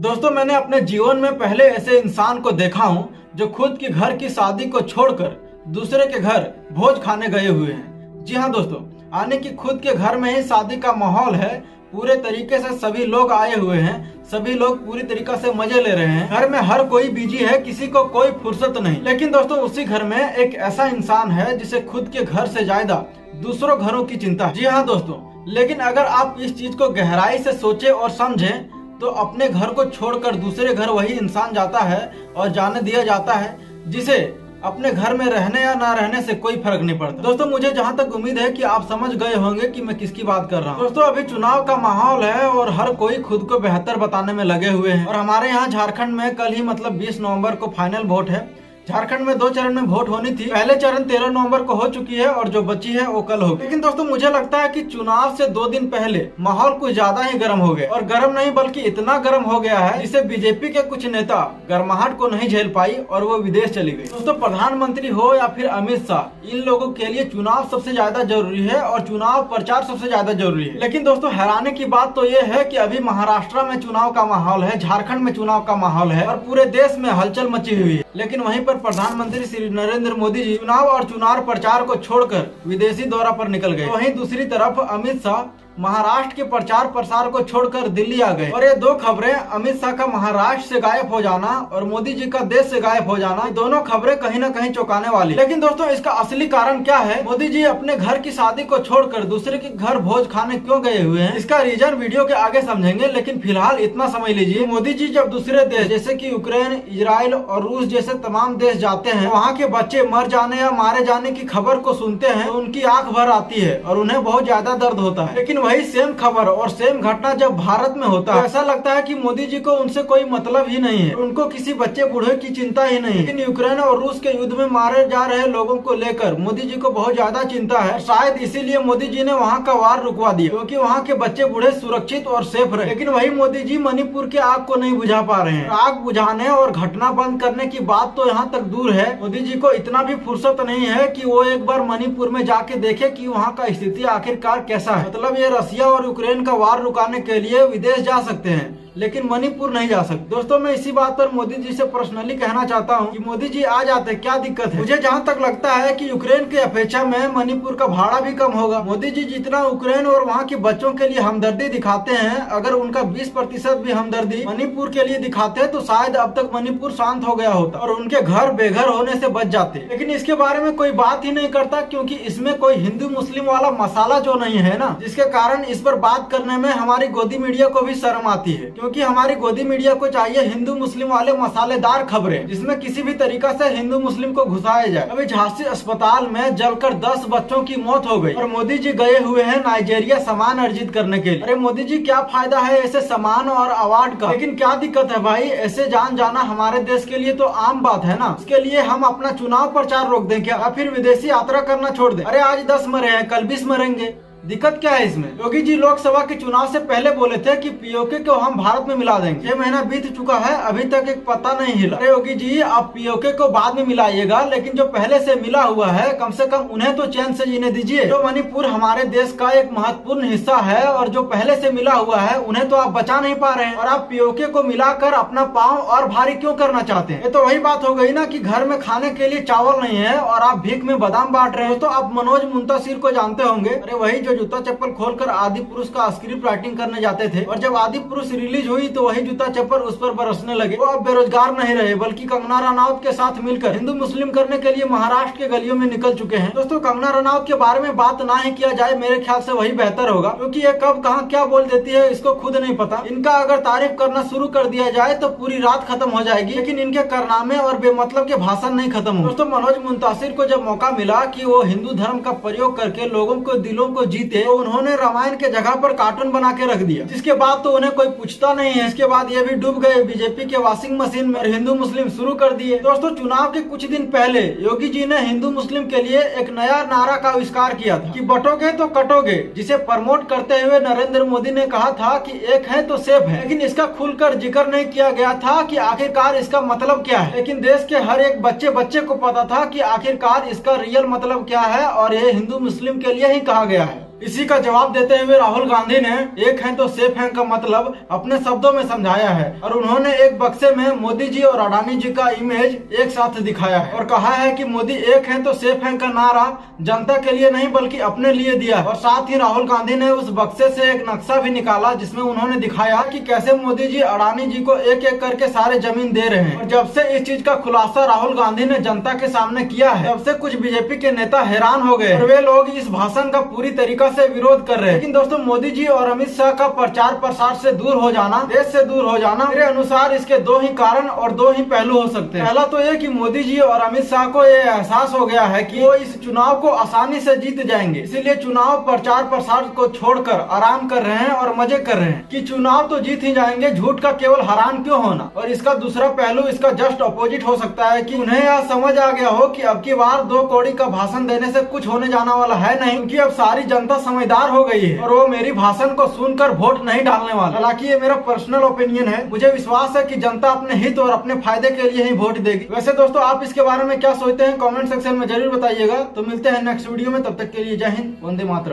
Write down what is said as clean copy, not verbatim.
दोस्तों, मैंने अपने जीवन में पहले ऐसे इंसान को देखा हूँ जो खुद की घर की शादी को छोड़कर दूसरे के घर भोज खाने गए हुए हैं। जी हाँ दोस्तों, यानी कि खुद के घर में ही शादी का माहौल है। पूरे तरीके से सभी लोग आए हुए हैं, सभी लोग पूरी तरीके से मजे ले रहे हैं। घर में हर कोई बिजी है, किसी को कोई फुर्सत नहीं। लेकिन दोस्तों, उसी घर में एक ऐसा इंसान है जिसे खुद के घर से ज्यादा दूसरों घरों की चिंता है। जी हाँ दोस्तों, लेकिन अगर आप इस चीज को गहराई से सोचे और समझें तो अपने घर को छोड़कर दूसरे घर वही इंसान जाता है और जाने दिया जाता है जिसे अपने घर में रहने या ना रहने से कोई फर्क नहीं पड़ता। दोस्तों, मुझे जहां तक उम्मीद है कि आप समझ गए होंगे कि मैं किसकी बात कर रहा हूं। दोस्तों, अभी चुनाव का माहौल है और हर कोई खुद को बेहतर बताने में लगे हुए हैं। और हमारे यहाँ झारखंड में कल ही मतलब 20 नवंबर को फाइनल वोट है। झारखंड में 2 चरण में वोट होनी थी। पहले चरण 13 नवंबर को हो चुकी है और जो बची है वो कल होगी। लेकिन दोस्तों, मुझे लगता है कि चुनाव से 2 दिन पहले माहौल कुछ ज्यादा ही गर्म हो गया। और गर्म नहीं बल्कि इतना गर्म हो गया है जिसे बीजेपी के कुछ नेता गर्माहट को नहीं झेल पाई और वो विदेश चली गई। दोस्तों, प्रधानमंत्री हो या फिर अमित शाह, इन लोगों के लिए चुनाव सबसे ज्यादा जरूरी है और चुनाव प्रचार सबसे ज्यादा जरूरी है। लेकिन दोस्तों, हैरानी की बात तो ये है कि अभी महाराष्ट्र में चुनाव का माहौल है, झारखंड में चुनाव का माहौल है और पूरे देश में हलचल मची हुई है। लेकिन वहीं पर प्रधानमंत्री श्री नरेंद्र मोदी जी चुनाव और चुनाव प्रचार को छोड़कर विदेशी दौरा पर निकल गए। वहीं दूसरी तरफ अमित शाह महाराष्ट्र के प्रचार प्रसार को छोड़कर दिल्ली आ गए। और ये 2 खबरें, अमित शाह का महाराष्ट्र से गायब हो जाना और मोदी जी का देश से गायब हो जाना, दोनों खबरें कहीं ना कहीं चौंकाने वाली। लेकिन दोस्तों, इसका असली कारण क्या है? मोदी जी अपने घर की शादी को छोड़कर दूसरे के घर भोज खाने क्यों गए हुए हैं? इसका रीजन वीडियो के आगे समझेंगे। लेकिन फिलहाल इतना समझ लीजिए, मोदी जी जब दूसरे देश जैसे कि यूक्रेन, इजराइल और रूस जैसे तमाम देश जाते हैं, वहाँ के बच्चे मर जाने या मारे जाने की खबर को सुनते हैं तो उनकी आंख भर आती है और उन्हें बहुत ज्यादा दर्द होता है। लेकिन वही सेम खबर और सेम घटना जब भारत में होता है, ऐसा लगता है कि मोदी जी को उनसे कोई मतलब ही नहीं है, उनको किसी बच्चे बूढ़े की चिंता ही नहीं है। लेकिन यूक्रेन और रूस के युद्ध में मारे जा रहे लोगों को लेकर मोदी जी को बहुत ज्यादा चिंता है। शायद इसीलिए मोदी जी ने वहाँ का वार रुकवा दिया, क्योंकि वहाँ के बच्चे बूढ़े सुरक्षित और सेफ रहे। लेकिन वही मोदी जी मणिपुर के आग को नहीं बुझा पा रहे हैं। आग बुझाने और घटना बंद करने की बात तो यहाँ तक दूर है, मोदी जी को इतना भी फुर्सत नहीं है कि वो एक बार मणिपुर में जाके देखे कि वहाँ का स्थिति आखिरकार कैसा है। मतलब ये रसिया और यूक्रेन का वार रुकाने के लिए विदेश जा सकते हैं लेकिन मणिपुर नहीं जा सकते। दोस्तों, मैं इसी बात पर मोदी जी से पर्सनली कहना चाहता हूं कि मोदी जी आ जाते, क्या दिक्कत है? मुझे जहां तक लगता है कि यूक्रेन की अपेक्षा में मणिपुर का भाड़ा भी कम होगा। मोदी जी जितना यूक्रेन और वहां के बच्चों के लिए हमदर्दी दिखाते हैं, अगर उनका 20% भी हमदर्दी मणिपुर के लिए दिखाते तो शायद अब तक मणिपुर शांत हो गया होता और उनके घर बेघर होने से बच जाते। लेकिन इसके बारे में कोई बात ही नहीं करता, क्योंकि इसमें कोई हिंदू मुस्लिम वाला मसाला जो नहीं है ना, जिसके कारण इस पर बात करने में हमारी गोदी मीडिया को भी शर्म आती है। क्योंकि हमारी गोदी मीडिया को चाहिए हिंदू मुस्लिम वाले मसालेदार खबरें, जिसमें किसी भी तरीका से हिंदू मुस्लिम को घुसाया जाए। अभी झांसी अस्पताल में जलकर 10 बच्चों की मौत हो गई और मोदी जी गए हुए हैं नाइजीरिया सामान अर्जित करने के लिए। अरे मोदी जी, क्या फायदा है ऐसे सामान और अवार्ड का? लेकिन क्या दिक्कत है भाई, ऐसे जान जाना हमारे देश के लिए तो आम बात है ना। इसके लिए हम अपना चुनाव प्रचार रोक दें क्या, या फिर विदेशी यात्रा करना छोड़ दें? अरे आज 10 मरे हैं, कल 20 मरेंगे, दिक्कत क्या है इसमें? योगी जी लोकसभा के चुनाव से पहले बोले थे कि पीओके को हम भारत में मिला देंगे। 6 महीना बीत चुका है, अभी तक एक पता नहीं हिला। अरे योगी जी, आप पीओके को बाद में मिलाइएगा, लेकिन जो पहले से मिला हुआ है कम से कम उन्हें तो चैन से जीने दीजिए। जो मणिपुर हमारे देश का एक महत्वपूर्ण हिस्सा है और जो पहले से मिला हुआ है उन्हें तो आप बचा नहीं पा रहे हैं और आप पीओके को मिलाकर अपना पाँव और भारी क्यों करना चाहते हैं? ये तो वही बात हो गई ना कि घर में खाने के लिए चावल नहीं है और आप भीख में बादाम बांट रहे हो। तो आप मनोज मुंतासिर को जानते होंगे, अरे वही जो जूता चप्पल खोलकर आदि पुरुष का स्क्रिप्ट राइटिंग करने जाते थे और जब आदि पुरुष रिलीज हुई तो वही जूता चप्पल उस पर बरसने लगे। वो अब बेरोजगार नहीं रहे, बल्कि कंगना रनौत के साथ मिलकर हिंदू मुस्लिम करने के लिए महाराष्ट्र के गलियों में निकल चुके हैं। दोस्तों, कंगना रनौत के बारे में बात ना ही किया जाए, मेरे ख्याल से वही बेहतर होगा, क्योंकि ये कब कहाँ क्या बोल देती है इसको खुद नहीं पता। इनका अगर तारीफ करना शुरू कर दिया जाए तो पूरी रात खत्म हो जाएगी, लेकिन इनके कारनामे और बेमतलब के भाषण नहीं खत्म हो। दोस्तों, मनोज मुंतासिर को जब मौका मिला कि वो हिंदू धर्म का प्रयोग करके लोगों को दिलों को जीते, तो उन्होंने रामायण के जगह पर कार्टून बना के रख दिया, जिसके बाद तो उन्हें कोई पूछता नहीं है। इसके बाद ये भी डूब गए बीजेपी के वॉशिंग मशीन में और हिंदू मुस्लिम शुरू कर दिए। दोस्तों, चुनाव के कुछ दिन पहले योगी जी ने हिंदू मुस्लिम के लिए एक नया नारा का आविष्कार किया था कि बटोगे तो कटोगे, जिसे प्रमोट करते हुए नरेंद्र मोदी ने कहा था कि एक है तो सेफ है। लेकिन इसका खुलकर जिक्र नहीं किया गया था कि आखिरकार इसका मतलब क्या है। लेकिन देश के हर एक बच्चे को पता था कि आखिरकार इसका रियल मतलब क्या है और ये हिंदू मुस्लिम के लिए ही कहा गया है। इसी का जवाब देते हुए राहुल गांधी ने एक हैं तो सेफ हैं का मतलब अपने शब्दों में समझाया है और उन्होंने एक बक्से में मोदी जी और अडानी जी का इमेज एक साथ दिखाया है और कहा है कि मोदी एक हैं तो सेफ हैं का नारा जनता के लिए नहीं बल्कि अपने लिए दिया। और साथ ही राहुल गांधी ने उस बक्से से एक नक्शा भी निकाला जिसमें उन्होंने दिखाया कि कैसे मोदी जी अडानी जी को एक एक करके सारे जमीन दे रहे हैं। और जब से इस चीज का खुलासा राहुल गांधी ने जनता के सामने किया है तब से कुछ बीजेपी के नेता हैरान हो गए और वे लोग इस भाषण का पूरी तरीका से विरोध कर रहे हैं। लेकिन दोस्तों मोदी जी और अमित शाह का प्रचार प्रसार से दूर हो जाना, देश से दूर हो जाना, मेरे अनुसार इसके दो ही कारण और दो ही पहलू हो सकते हैं। पहला तो ये कि मोदी जी और अमित शाह को ये एहसास हो गया है कि वो इस चुनाव को आसानी से जीत जाएंगे, इसीलिए चुनाव प्रचार प्रसार को छोड़कर आराम कर रहे हैं और मजे कर रहे हैं कि चुनाव तो जीत ही जाएंगे, झूठ का केवल हैरान क्यों होना। और इसका दूसरा पहलू इसका जस्ट अपोजिट हो सकता है कि उन्हें यह समझ आ गया हो कि अब की बार 2 कौड़ी का भाषण देने से कुछ होने जाना वाला है नहीं, क्योंकि अब सारी जनता समझदार हो गई है और वो मेरी भाषण को सुनकर वोट नहीं डालने वाला। हालांकि ये मेरा पर्सनल ओपिनियन है, मुझे विश्वास है कि जनता अपने हित और अपने फायदे के लिए ही वोट देगी। वैसे दोस्तों आप इसके बारे में क्या सोचते हैं कमेंट सेक्शन में जरूर बताइएगा। तो मिलते हैं नेक्स्ट वीडियो में, तब तक के लिए जय हिंद, वंदे मातरम।